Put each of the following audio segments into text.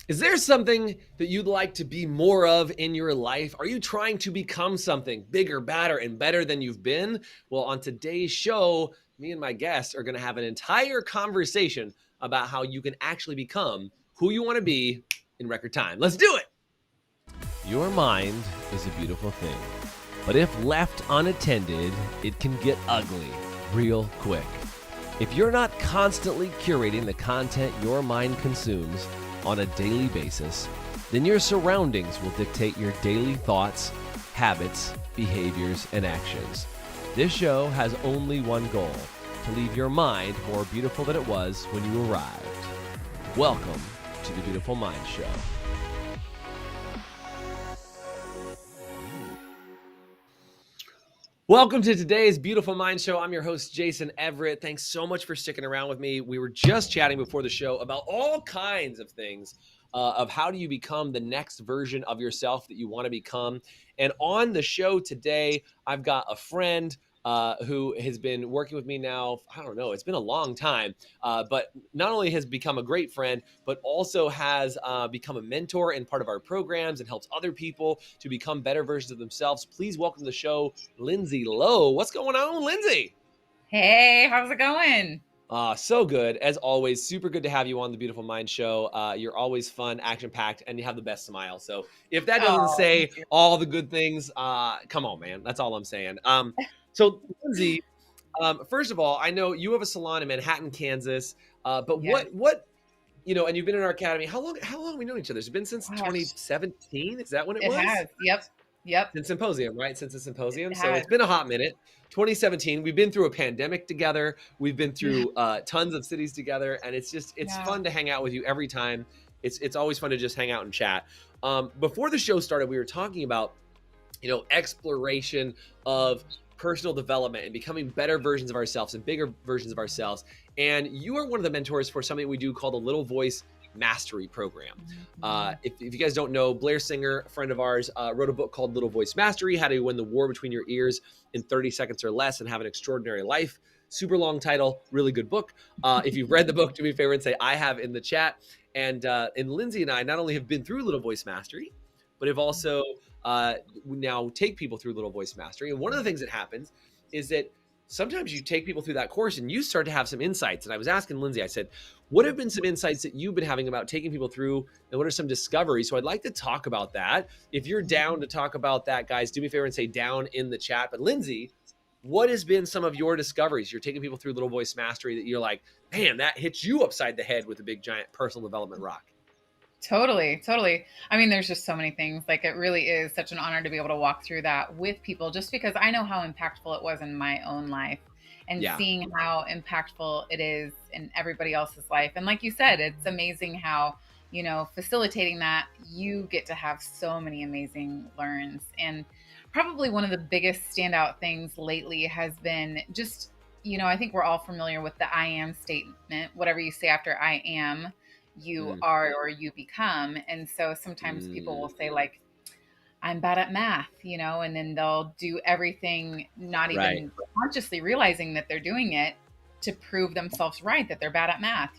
Is there something that you'd like to be more of in your life? Are you trying to become something bigger, badder, and better than you've been? Well, on today's show, me and my guests are going to have an entire conversation about how you can actually become who you want to be in record time. Let's do it. Your mind is a beautiful thing, but if left unattended, it can get ugly real quick. If you're not constantly curating the content your mind consumes on a daily basis, then your surroundings will dictate your daily thoughts, habits, behaviors, and actions. This show has only one goal: to leave your mind more beautiful than it was when you arrived. Welcome to the Beautiful Minds Show. Welcome to today's Beautiful Mind Show. I'm your host, Jason Everett. Thanks so much for sticking around with me. We were just chatting before the show about all kinds of things of how do you become the next version of yourself that you want to become. And on the show today, I've got a friend who has been working with me now, I don't know, it's been a long time, but not only has become a great friend, but also has become a mentor and part of our programs and helps other people to become better versions of themselves. Please welcome to the show, Lindsay Lowe. What's going on, Lindsay? Hey, how's it going? So good. As always, super good to have you on the Beautiful Mind Show. You're always fun, action-packed, and you have the best smile. So if that doesn't say all the good things, come on, man. That's all I'm saying. So Lindsay, first of all, I know you have a salon in Manhattan, Kansas, but Yes. what, and you've been in our academy. How long have we known each other? It's been since Gosh. 2017. Is that when it was? It has. Yep. Since Symposium, right? Since the Symposium. It So has. it's been a hot minute. 2017. We've been through a pandemic together. We've been through tons of cities together, and it's fun to hang out with you every time. It's always fun to just hang out and chat. Before the show started, we were talking about, exploration of personal development and becoming better versions of ourselves and bigger versions of ourselves. And you are one of the mentors for something we do called the Little Voice Mastery Program. If you guys don't know, Blair Singer, a friend of ours, wrote a book called Little Voice Mastery: How to Win the War Between Your Ears in 30 Seconds or Less and Have an Extraordinary Life. Super long title, really good book. If you've read the book, do me a favor and say I have in the chat. And Lindsay and I not only have been through Little Voice Mastery, but have also now take people through Little Voice Mastery. And one of the things that happens is that sometimes you take people through that course and you start to have some insights. And I was asking Lindsay, I said, what have been some insights that you've been having about taking people through, and what are some discoveries? So I'd like to talk about that. If you're down to talk about that, guys, do me a favor and say down in the chat. But Lindsay, what has been some of your discoveries? You're taking people through Little Voice Mastery that you're like, man, that hits you upside the head with a big, giant personal development rock. Totally. I mean, there's just so many things. Like, it really is such an honor to be able to walk through that with people, just because I know how impactful it was in my own life, and seeing how impactful it is in everybody else's life. And like you said, it's amazing how, facilitating that, you get to have so many amazing learns. And probably one of the biggest standout things lately has been just, I think we're all familiar with the I am statement. Whatever you say after I am, you are or you become. And so sometimes people will say, like, I'm bad at math, and then they'll do everything, not even consciously realizing that they're doing it, to prove themselves right, that they're bad at math,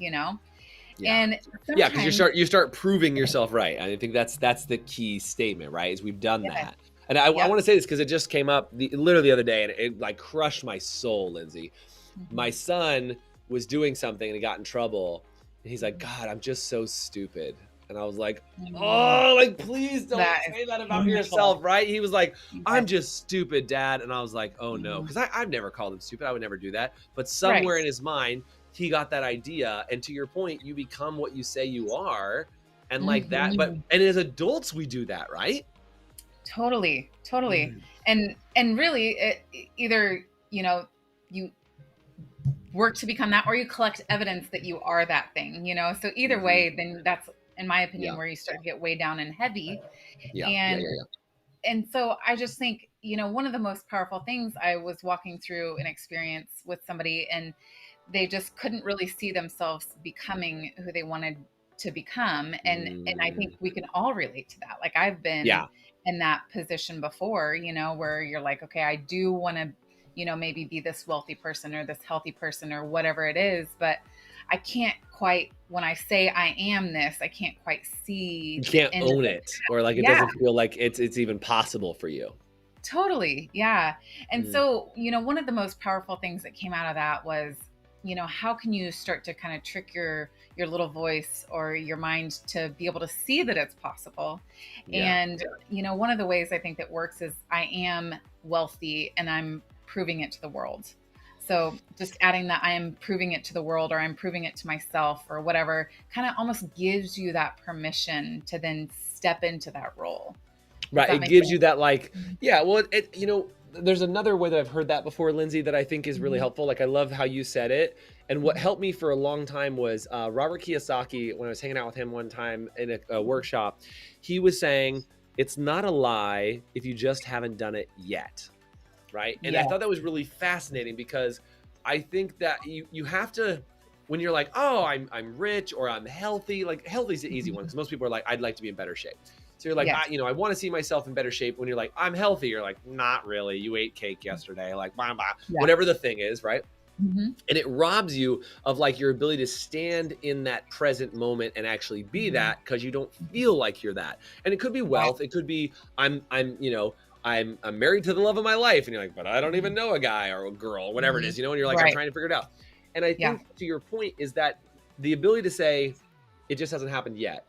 And because you start proving yourself right. I think that's the key statement, right? Is we've done that. And I want to say this because it just came up literally the other day, and it like crushed my soul, Lindsay. My son was doing something and he got in trouble. And he's like, God, I'm just so stupid. And I was like, oh, like, please don't say that about yourself, right? He was like, I'm just stupid, Dad. And I was like, oh, no, because I've never called him stupid. I would never do that. But somewhere in his mind, he got that idea. And to your point, you become what you say you are. And like that. And as adults, we do that, right? Totally. And really, either, you work to become that, or you collect evidence that you are that thing, so either way, then that's, in my opinion, where you start to get way down and heavy. And so I just think, one of the most powerful things, I was walking through an experience with somebody, and they just couldn't really see themselves becoming who they wanted to become. And I think we can all relate to that. Like, I've been in that position before, where you're like, okay, I do want to, maybe be this wealthy person or this healthy person or whatever it is, but I can't quite, when I say I am this, I can't quite see You the can't end of own it. it, or like it Yeah, doesn't feel like it's even possible for you. totally. Yeah. And Mm, so, one of the most powerful things that came out of that was, how can you start to kind of trick your little voice or your mind to be able to see that it's possible? yeah. And, one of the ways I think that works is I am wealthy and I'm proving it to the world. So just adding that I am proving it to the world, or I'm proving it to myself, or whatever, kind of almost gives you that permission to then step into that role. Does Right. that It make gives sense? you that like, yeah, well, there's another way that I've heard that before, Lindsay, that I think is really Mhm. helpful. Like, I love how you said it. And what Mhm. helped me for a long time was Robert Kiyosaki, when I was hanging out with him one time in a workshop, he was saying, it's not a lie if you just haven't done it yet. Right. And I Yeah. thought that was really fascinating, because I think that you have to, when you're like, oh, I'm rich, or I'm healthy. Like, healthy is the easy one, Mhm. because most people are like, I'd like to be in better shape. So you're like, Yes. I want to see myself in better shape. When you're like, I'm healthy, you're like, not really. You ate cake yesterday, like, blah, blah, Yeah. whatever the thing is, right? Mhm. And it robs you of like your ability to stand in that present moment and actually be Mhm. that, because you don't feel like you're that. And it could be Right. wealth. It could be I'm married to the love of my life, and you're like, but I don't even Mhm. know a guy or a girl, whatever it Mhm. is, and you're like, I'm Right. trying to figure it out. And I Yeah. think, to your point, is that the ability to say it just hasn't happened yet,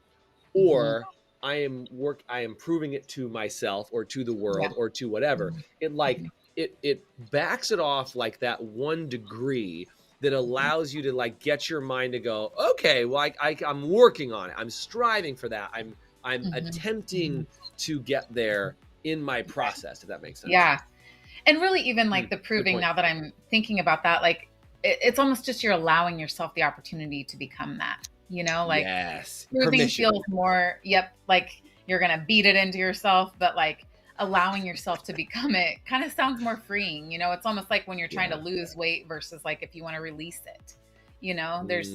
Mhm. or I am proving it to myself, or to the Yeah. world, or to whatever. Mhm. It like Mhm. it backs it off like that 1 degree, that Mhm. allows you to like get your mind to go, okay, well, I'm working on it. I'm striving for that. I'm Mhm. attempting Mhm. to get there in my Right. process, if that makes sense. Yeah. And really, even like Mm, the good proving, point. now that I'm thinking about that, like it's almost just you're allowing yourself the opportunity to become that, like Yes. proving Permission. feels more, yep, like you're going to beat it into yourself, but like allowing yourself to become it kind of sounds more freeing. It's almost like when you're trying to Yeah. lose weight versus like if you want to release it, there's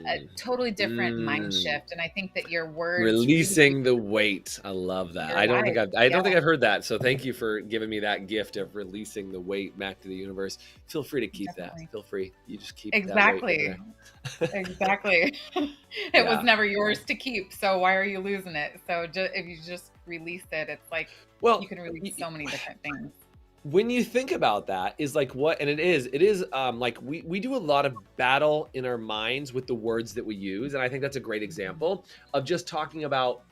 a Mm, totally different mind mm. shift. And I think that your words really do Releasing the weight. I love that. your life. I Yeah, don't think I've heard that. So thank you for giving me that gift of releasing the weight back to the universe. Feel free to keep that. definitely. Feel free. You just keep that weight over Exactly. there. Exactly. It was Yeah. never yours to keep. So why are you losing it? So if you just release it, it's like you Well, can release so many different things. when you think about that, is like what, and it is like we do a lot of battle in our minds with the words that we use. And I think that's a great Mhm. example of just talking about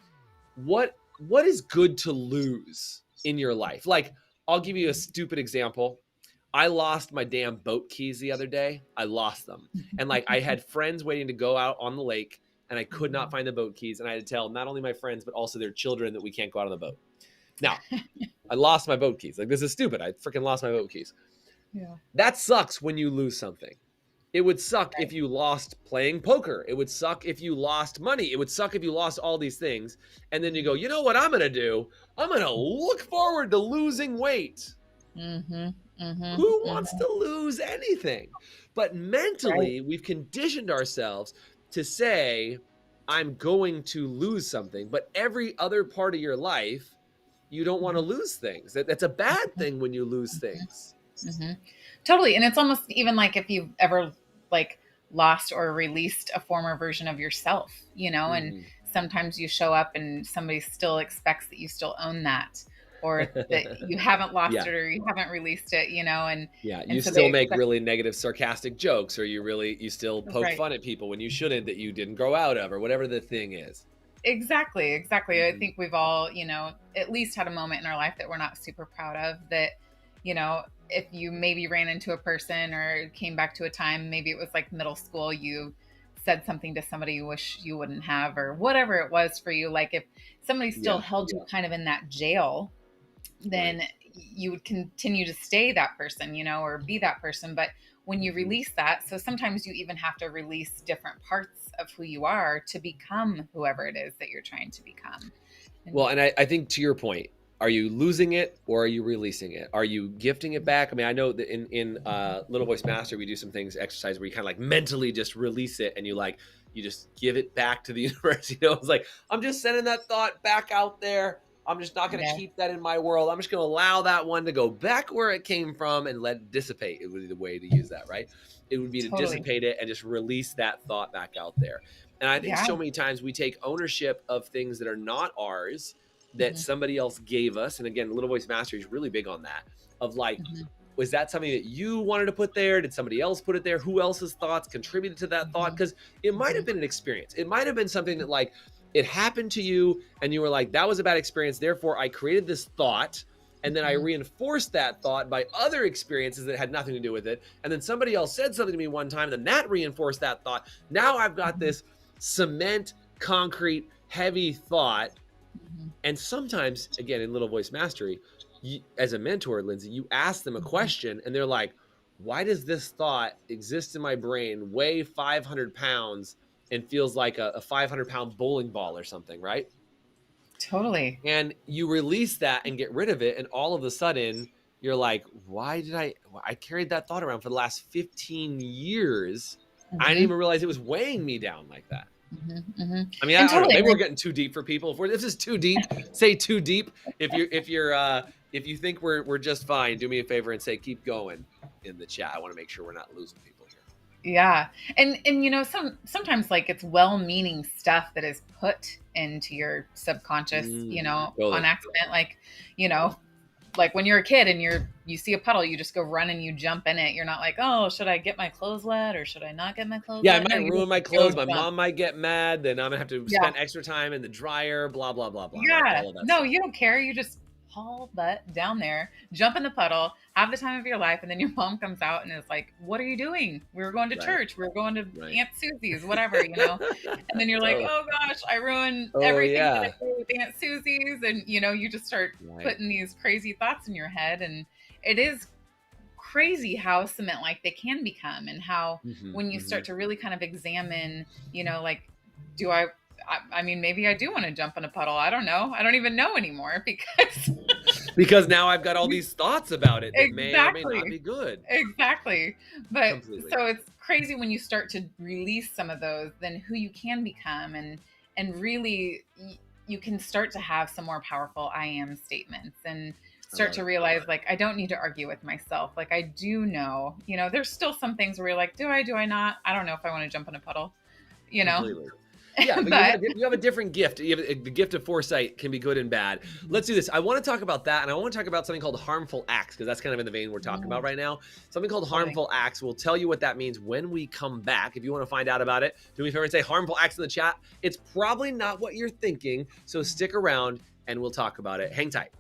what is good to lose in your life. Like, I'll give you a stupid example. I lost my damn boat keys the other day. I lost them. And like, I had friends waiting to go out on the lake, and I could not Mhm. find the boat keys, and I had to tell not only my friends but also their children that we can't go out on the boat. Now, I lost my boat keys. Like, this is stupid. I freaking lost my boat keys. Yeah. That sucks when you lose something. It would suck if Right. you lost playing poker. It would suck if you lost money. It would suck if you lost all these things. And then you go, Mhm. you know what I'm going to do? I'm going to look forward to losing weight. Mhm. Mhm. Who wants Mhm. to lose anything? But Right. mentally, we've conditioned ourselves to say, I'm going to lose something. But every other part of your life, you don't want to Mhm. lose things. That's a bad thing when you lose Mhm. things. Mhm. Totally. And it's almost even like if you've ever like lost or released a former version of yourself, and Mhm. sometimes you show up and somebody still expects that you still own that, or that you haven't lost Yeah. it or you haven't released it, Yeah, and you so still they make expect. really negative, sarcastic jokes, or you still poke Right. fun at people when you shouldn't, that you didn't grow out of, or whatever the thing is. Exactly, exactly. I Mhm. think we've all, at least had a moment in our life that we're not super proud of, that, if you maybe ran into a person or came back to a time, maybe it was like middle school, you said something to somebody you wish you wouldn't have, or whatever it was for you. Like if somebody still Yeah, held you kind of in that jail, right. then you would continue to stay that person, or be that person. But when you Mhm. release that, so sometimes you even have to release different parts of who you are to become whoever it is that you're trying to become. And Well, and I think, to your point, are you losing it, or are you releasing it? Are you gifting it back? I mean, I know that in Little Voice Master, we do some things, exercise, where you kind of like mentally just release it, and you just give it back to the universe. It's like, I'm just sending that thought back out there. I'm just not going to Yeah. keep that in my world. I'm just going to allow that one to go back where it came from and let it dissipate. It would be the way to use that, right? It would be to Totally. dissipate it and just release that thought back out there. And I think so many times we take ownership of things that are not ours, that somebody else gave us. And again, Little Voice Mastery is really big on that, of like, was that something that you wanted to put there? Did somebody else put it there? Who else's thoughts contributed to that thought? Because it might have been an experience. It might have been something that like it happened to you and you were like, that was a bad experience. Therefore, I created this thought. And then I reinforced that thought by other experiences that had nothing to do with it. And then somebody else said something to me one time, and then that reinforced that thought. Now I've got this cement, concrete, heavy thought. And sometimes, again, in Little Voice Mastery, as a mentor, Lindsay, you ask them a question and they're like, why does this thought exist in my brain, weigh 500 pounds and feels like a 500-pound bowling ball or something, right? Totally. And you release that and get rid of it. And all of a sudden you're like, why did I carried that thought around for the last 15 years. I didn't even realize it was weighing me down like that. I mean, I don't know, maybe we're getting too deep for people. If this is too deep, say too deep. If you think we're just fine, do me a favor and say, keep going in the chat. I want to make sure we're not losing people here. Yeah. And you know, sometimes like it's well-meaning stuff that is put into your subconscious, you know, on accident. Like, you know, like when you're a kid and you see a puddle, you just go run and you jump in it. You're not like, oh, should I get my clothes wet or should I not get my clothes wet? Yeah, I might ruin my clothes. My mom might get mad. Then I'm gonna have to spend extra time in the dryer, blah, blah, blah, blah. Yeah. No, you don't care. You just haul butt down there, jump in the puddle, have the time of your life. And then your mom comes out and is like, what are you doing? We were going to church. We were going to Aunt Susie's, whatever, you know? And then you're like, oh gosh, I ruined everything that I did with Aunt Susie's. And, you know, you just start putting these crazy thoughts in your head. And it is crazy how cement-like they can become, and how when you start to really kind of examine, you know, like, I mean, maybe I do want to jump in a puddle. I don't know. I don't even know anymore because now I've got all these thoughts about it that may or may not be good. Exactly. But so it's crazy when you start to release some of those, then who you can become, and really you can start to have some more powerful I am statements, and start to realize, like, I don't need to argue with myself. Like, I do know, you know, there's still some things where you're like, do I not? I don't know if I want to jump in a puddle, you know? Completely. Yeah, but you have a different gift. You have the gift of foresight can be good and bad. Let's do this. I want to talk about that, and I want to talk about something called harmful acts, because that's kind of in the vein we're talking about right now. Something called harmful acts. We'll tell you what that means when we come back. If you want to find out about it, do me a favor and say harmful acts in the chat. It's probably not what you're thinking, so stick around and we'll talk about it. Hang tight.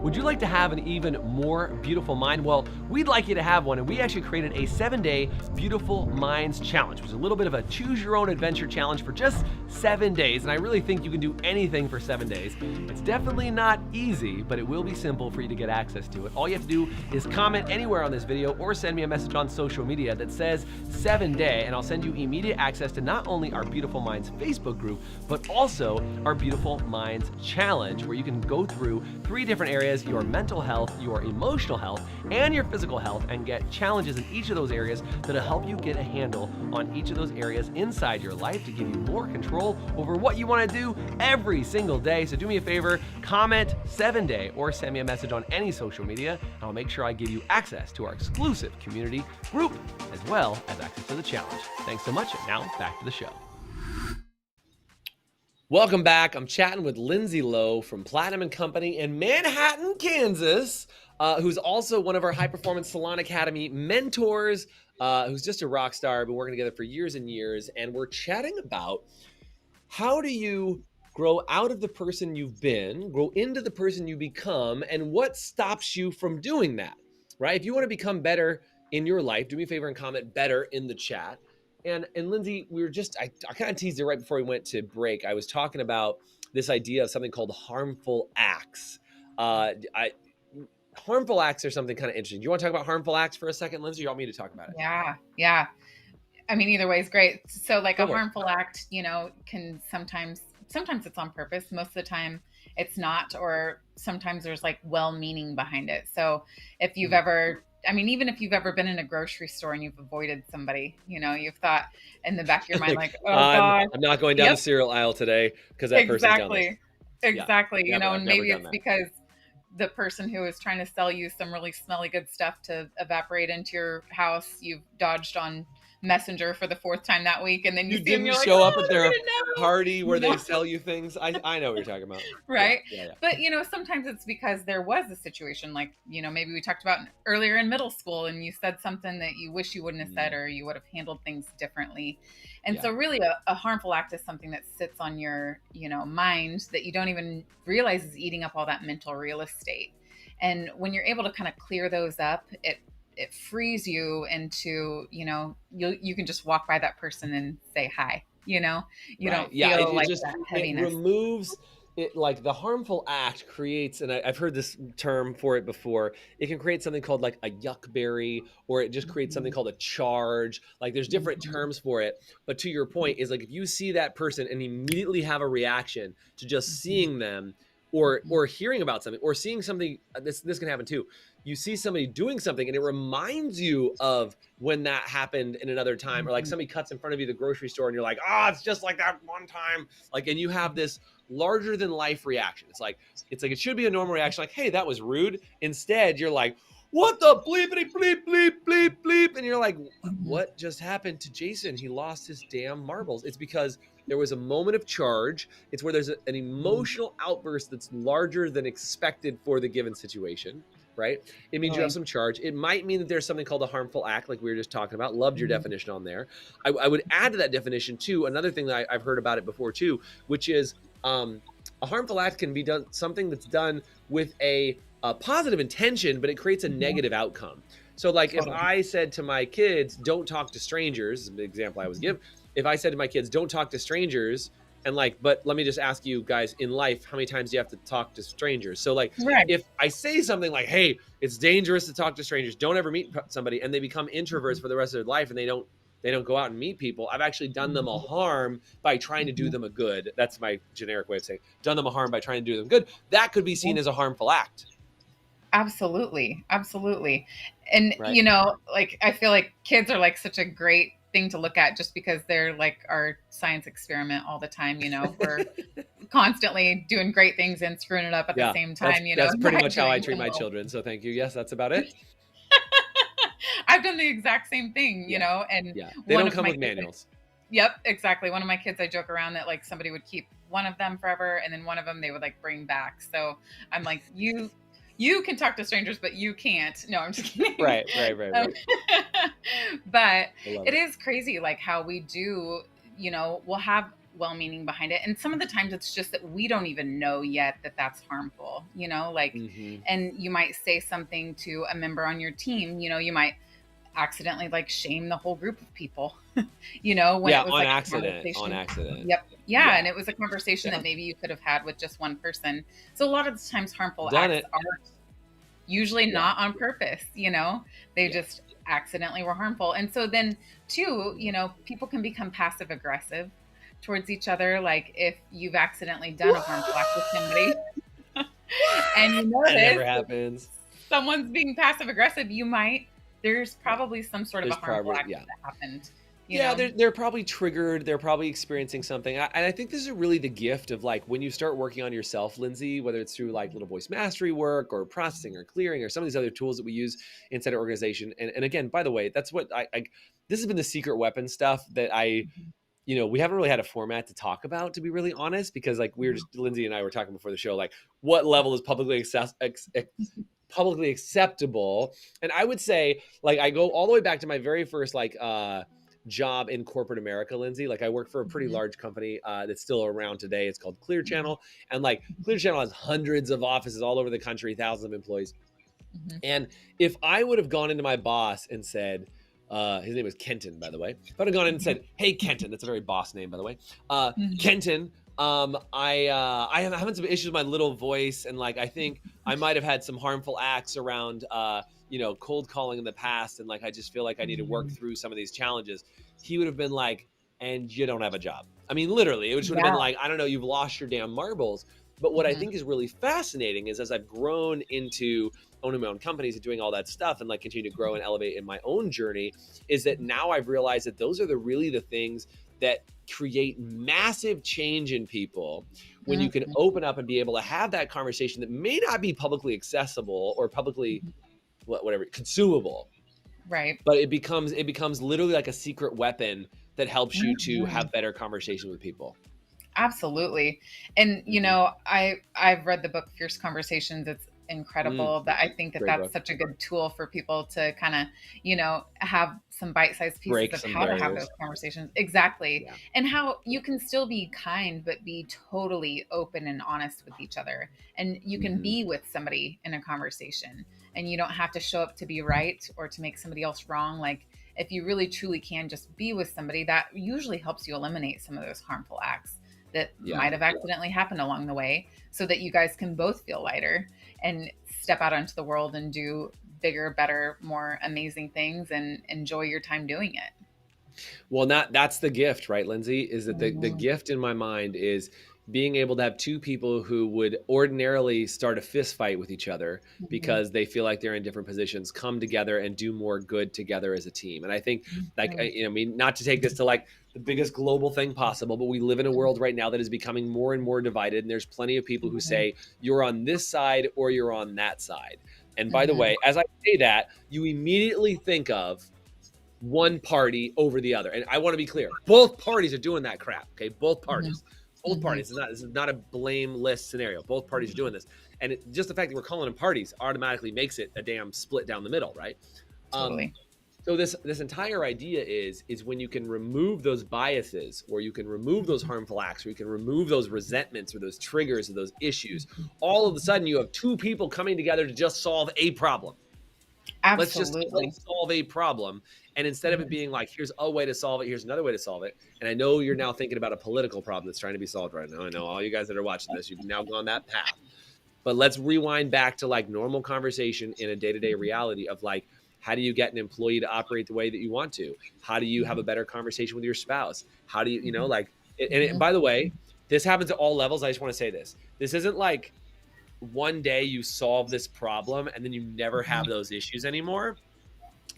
Would you like to have an even more beautiful mind? Well, we'd like you to have one, and we actually created a 7-day Beautiful Minds Challenge, which is a little bit of a choose your own adventure challenge for just 7 days. And I really think you can do anything for 7 days. It's definitely not easy, but it will be simple for you to get access to it. All you have to do is comment anywhere on this video or send me a message on social media that says 7-day, and I'll send you immediate access to not only our Beautiful Minds Facebook group, but also our Beautiful Minds Challenge, where you can go through 3 different areas: your mental health, your emotional health, and your physical health, and get challenges in each of those areas that'll help you get a handle on each of those areas inside your life to give you more control over what you want to do every single day. So do me a favor, comment 7-day or send me a message on any social media, and I'll make sure I give you access to our exclusive community group as well as access to the challenge. Thanks so much, and now back to the show. Welcome back. I'm chatting with Lindsay Lowe from Platinum & Company in Manhattan, Kansas, who's also one of our High Performance Salon Academy mentors, who's just a rock star, been working together for years and years. And we're chatting about how do you grow out of the person you've been, grow into the person you become, and what stops you from doing that, right? If you want to become better in your life, do me a favor and comment better in the chat. And Lindsay, we were just, I kind of teased it right before we went to break. I was talking about this idea of something called harmful acts. Harmful acts are something kind of interesting. Do you want to talk about harmful acts for a second, Lindsay? Or you want me to talk about it? Yeah. I mean, either way is great. So like a harmful act, you know, can sometimes it's on purpose. Most of the time it's not, or sometimes there's like well-meaning behind it. So if you've ever, I mean, even if you've ever been in a grocery store and you've avoided somebody, you know, you've thought in the back of your mind, like, oh God, I'm not going down the cereal aisle today because that person's down there. Exactly. Never, And I've never maybe done it's that. because the person who is trying to sell you some really smelly good stuff to evaporate into your house, you've dodged on Messenger for the fourth time that week, and then you You see them, didn't you're like, show up oh, at they're their gonna know. party where they sell you things. I know what you're talking about. Yeah, Right. yeah, yeah. But sometimes it's because there was a situation like, maybe we talked about earlier in middle school, and you said something that you wish you wouldn't have said, or you would have handled things differently. And so really a harmful act is something that sits on your, mind that you don't even realize is eating up all that mental real estate. And when you're able to kind of clear those up, it frees you into, you can just walk by that person and say hi. You Right. don't Yeah. feel It like just, that it heaviness. removes it, like the harmful act creates, and I've heard this term for it before. It can create something called like a yuckberry, or it just creates something Mhm. called a charge. Like there's different Mhm. terms for it. But to your point is like, if you see that person and immediately have a reaction to just Mhm. seeing them, Mhm. or hearing about something, or seeing something, this can happen too. You see somebody doing something and it reminds you of when that happened in another time, or like Mhm. somebody cuts in front of you at the grocery store and you're like, oh, it's just like that one time. Like, and you have this larger than life reaction. It's like it should be a normal reaction, like, hey, that was rude. Instead, you're like, what the bleepity bleep bleep bleep bleep, and you're like, Mhm. what just happened to Jason? He lost his damn marbles. It's because there was a moment of charge. It's where there's an Mhm. emotional outburst that's larger than expected for the given situation, right? It means you have Totally. some charge. It might mean that there's something called a harmful act, like we were just talking about. Loved your Mhm. definition on there. I would add to that definition too another thing that I've heard about it before too, which is a harmful act can be done, something that's done with a positive intention, but it creates a Mhm. negative outcome. So, like, if Totally. I said to my kids, "Don't talk to strangers," is an example I always Mhm. give. If I said to my kids, "Don't talk to strangers," and like, but let me just ask you guys in life, how many times do you have to talk to strangers? So, like, Right. if I say something like, "Hey, it's dangerous to talk to strangers. Don't ever meet somebody," and they become introverts Mhm. for the rest of their life, and they don't go out and meet people, I've actually done them a Mhm. harm by trying to do Mhm. them a good. That's my generic way of saying done them a harm by trying to do them good. That could be Yeah. seen as a harmful act, Absolutely. Absolutely. And right? like I feel like kids are like such a great thing to look at just because they're like our science experiment all the time. We're constantly doing great things and screwing it up at the Yeah, same that's time, that's pretty by much how I doing treat some my little. children. So thank you. Yes, that's about it. I've done the exact same thing, Yeah, and yeah. They one don't of come my with kids. manuals. Yep, exactly. One of my kids, I joke around that like somebody would keep one of them forever, and then one of them they would like bring back. So I'm like, you can talk to strangers, but you can't. No, I'm just kidding. Right, right, right, Um, right. but I love it it. is crazy, like how we do. We'll have well-meaning behind it, and some of the times it's just that we don't even know yet that that's harmful. Like, Hmm. and you might say something to a member on your team. You might accidentally like shame the whole group of people, when Yeah, it was on like a accident, on conversation. accident. Yep. Yeah. Yeah, And it was a conversation yeah. that maybe you could have had with just one person. So a lot of the times harmful Done acts it. are usually Yeah, not on purpose, they yeah. just accidentally were harmful. And so then too, people can become passive aggressive towards each other. Like if you've accidentally done a harmful act with somebody and you That never notice happens. someone's being passive aggressive, there's Yeah, probably some sort of a there's harmful probably, act yeah. that happened, you Yeah, know? they're probably triggered. They're probably experiencing something. And I think this is really the gift of like when you start working on yourself, Lindsay, whether it's through like little voice mastery work or processing or clearing or some of these other tools that we use inside our organization. And again, by the way, that's what I this has been the secret weapon stuff that Mhm. we haven't really had a format to talk about, to be really honest, because like we were Mhm. just, Lindsay and I were talking before the show, like what level is publicly acceptable. And I would say like I go all the way back to my very first like job in corporate America, Lindsay. Like I work for a pretty Mhm. large company that's still around today. It's called Clear Mhm. Channel, and like Clear Channel has hundreds of offices all over the country, thousands of employees. Mhm. And if I would have gone into my boss and said, his name was Kenton, by the way. If I'd have gone in and Mhm. said, "Hey, Kenton," that's a very boss name, by the way. Mhm. Kenton, I am having some issues with my little voice, and like I think I might have had some harmful acts around, cold calling in the past, and like I just feel like I need to work Mhm. through some of these challenges. He would have been like, "And you don't have a job." I mean, literally, it would have been Yeah. like, "I don't know, you've lost your damn marbles." But what I Mhm. think is really fascinating is as I've grown into owning my own companies and doing all that stuff and like continue to grow and elevate in my own journey, is that now I've realized that those are really the things that create massive change in people when you can Mhm. open up and be able to have that conversation that may not be publicly accessible or publicly whatever consumable, Right. but it becomes literally like a secret weapon that helps you to Mhm. have better conversations with people. Absolutely. And I've read the book Fierce Conversations. It's Mm, incredible. That I think that great that's book. such a good tool for people to kind of, have some bite-sized pieces Break of some how to have barriers. those conversations. Exactly. Yeah. And how you can still be kind but be totally open and honest with each other. And you can Mhm. be with somebody in a conversation and you don't have to show up to be right or to make somebody else wrong. Like if you really truly can just be with somebody, that usually helps you eliminate some of those harmful acts that Yeah. might have accidentally happened along the way so that you guys can both feel lighter and step out into the world and do bigger, better, more amazing things and enjoy your time doing it. Well, that's the gift, right, Lindsay? Is that the Mhm. gift in my mind is being able to have two people who would ordinarily start a fist fight with each other Mhm. because they feel like they're in different positions, come together and do more good together as a team. And I think, like, Mhm. I mean, not to take this to like the biggest global thing possible, but we live in a world right now that is becoming more and more divided. And there's plenty of people who Mhm. say you're on this side or you're on that side. And by the Mhm. way, as I say that, you immediately think of one party over the other. And I want to be clear, both parties are doing that crap. Okay, both Mhm. parties, both Mhm. parties. This is not a blameless scenario. Both parties are doing this, and just the fact that we're calling them parties automatically makes it a damn split down the middle, right? Um, Totally. so this entire idea is when you can remove those biases, or you can remove those harmful acts, or you can remove those resentments, or those triggers, or those issues. All of a sudden, you have two people coming together to just solve a problem. Absolutely. Let's solve a problem. And instead of it Mhm. being like, here's a way to solve it, here's another way to solve it. And I know you're now thinking about a political problem that's trying to be solved right now. I know all you guys that are watching this, you've now gone that path. But let's rewind back to like normal conversation in a day-to-day reality of like, how do you get an employee to operate the way that you want to? How do you have a better conversation with your spouse? How do you, like, and Mhm. by the way, this happens at all levels. I just want to say this. This isn't like one day you solve this problem and then you never have Mhm. those issues anymore.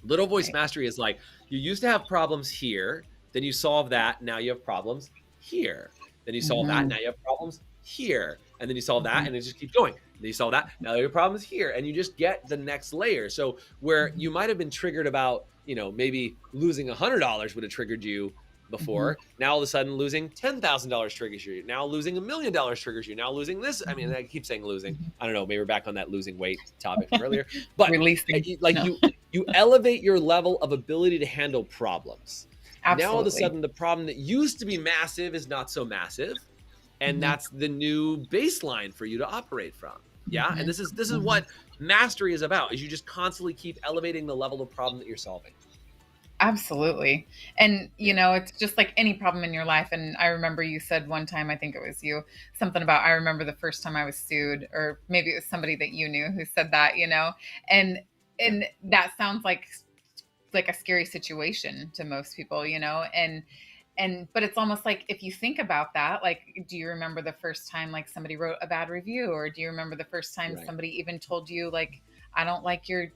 Little voice Right. mastery is like you used to have problems here, then you solve that, now you have problems here. Then you solve that, Mhm. now you have problems here. And then you solve that, Mhm. and it just keeps going. Then you solve that, now you have problems here. And you just get the next layer. So where Mhm. you might have been triggered about, maybe losing $100 would have triggered you Mhm. before. Now all of a sudden losing $10,000 triggers you. Now losing $1 million triggers you. Now losing this. I mean, Mhm. I keep saying losing. Mhm. I don't know. Maybe we're back on that losing weight topic from earlier. But Releasing. like No. you elevate your level of ability to handle problems. Now all of a Absolutely. sudden the problem that used to be massive is not so massive, and Mhm. that's the new baseline for you to operate from. Yeah, and Mhm. this is Mhm. what mastery is about, is you just constantly keep elevating the level of problem that you're solving. Absolutely. And, Yeah. it's just like any problem in your life. And I remember you said one time, I think it was you, something about, I remember the first time I was sued, or maybe it was somebody that you knew who said that, and, Yeah. and that sounds like a scary situation to most people, but it's almost like if you think about that, like, do you remember the first time like somebody wrote a bad review, or do you remember the first time Right. somebody even told you like, I don't like your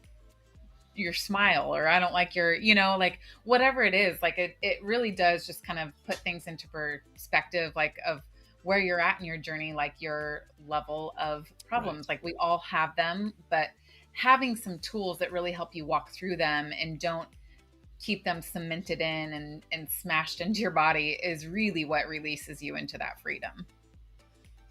smile, or I don't like your, like whatever it is, like it really does just kind of put things into perspective, like of where you're at in your journey, like your level of Right. problems, like we all have them, but having some tools that really help you walk through them and don't keep them cemented in and smashed into your body is really what releases you into that freedom.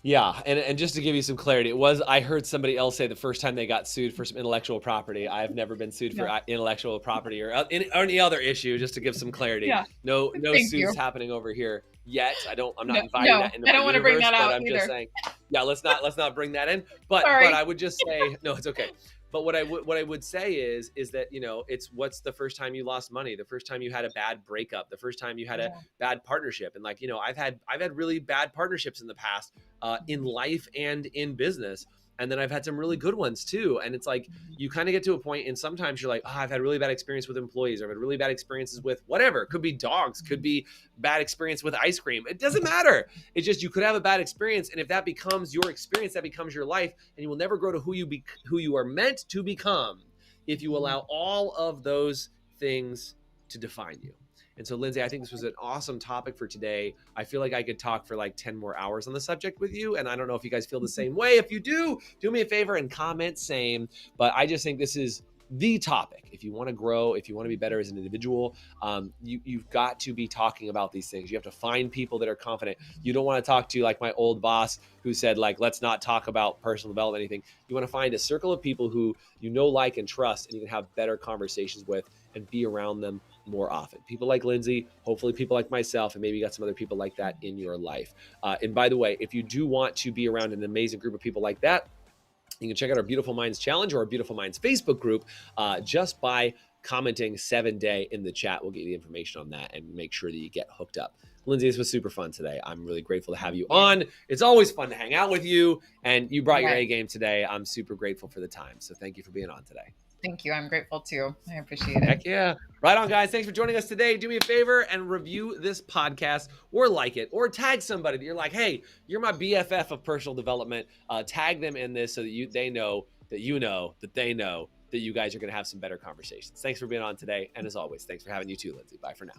Yeah, and just to give you some clarity, I heard somebody else say the first time they got sued for some intellectual property. I've never been sued for Yeah. intellectual property or any other issue. Just to give some clarity, Yeah. no Thank suits you. happening over here yet. I'm not No, inviting no, that into I my don't want to bring universe, that but out I'm just either. saying, yeah, let's not bring that in. But I Sorry. would just say, no, it's okay. But what I would say is that it's what's the first time you lost money, the first time you had a bad breakup, the first time you had a Yeah. bad partnership, and like I've had really bad partnerships in the past, in life and in business. And then I've had some really good ones too. And it's like you kind of get to a point, and sometimes you're like, oh, I've had really bad experience with employees, or I've had really bad experiences with whatever. It could be dogs, could be bad experience with ice cream. It doesn't matter. It's just you could have a bad experience, and if that becomes your experience, that becomes your life, and you will never grow to who you are meant to become if you allow all of those things to define you. And so, Lindsay, I think this was an awesome topic for today. I feel like I could talk for like 10 more hours on the subject with you. And I don't know if you guys feel the same way. If you do me a favor and comment same. But I just think this is the topic. If you want to grow, if you want to be better as an individual, you've got to be talking about these things. You have to find people that are confident. You don't want to talk to like my old boss who said like, let's not talk about personal development, anything. You want to find a circle of people who you know, like, and trust, and you can have better conversations with and be around them more often. People like Lindsay, hopefully people like myself, and maybe you got some other people like that in your life. And by the way, if you do want to be around an amazing group of people like that, you can check out our Beautiful Minds Challenge or our Beautiful Minds Facebook group just by commenting 7-day in the chat. We'll get you the information on that and make sure that you get hooked up. Lindsay, this was super fun today. I'm really grateful to have you on. It's always fun to hang out with you, and you brought your A game today. I'm super grateful for the time. So thank you for being on today. Thank you. I'm grateful too. I appreciate it. Heck yeah. Right on, guys. Thanks for joining us today. Do me a favor and review this podcast, or like it, or tag somebody that you're like, hey, you're my BFF of personal development. Tag them in this so that they know that you know that they know that you guys are going to have some better conversations. Thanks for being on today. And as always, thanks for having you too, Lindsay. Bye for now.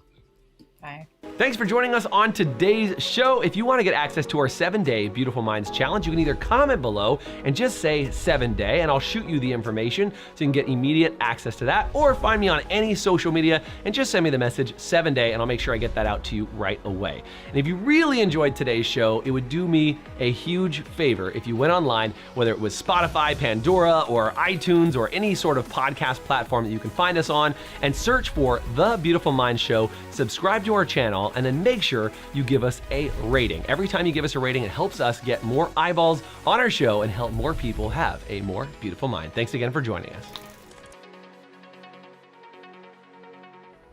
Bye. Thanks for joining us on today's show. If you want to get access to our 7-day Beautiful Minds Challenge, you can either comment below and just say 7-day, and I'll shoot you the information so you can get immediate access to that, or find me on any social media and just send me the message 7-day, and I'll make sure I get that out to you right away. And if you really enjoyed today's show, it would do me a huge favor if you went online, whether it was Spotify, Pandora, or iTunes, or any sort of podcast platform that you can find us on, and search for The Beautiful Minds Show, subscribe to our channel, and then make sure you give us a rating. Every time you give us a rating, it helps us get more eyeballs on our show and help more people have a more beautiful mind. Thanks again for joining us.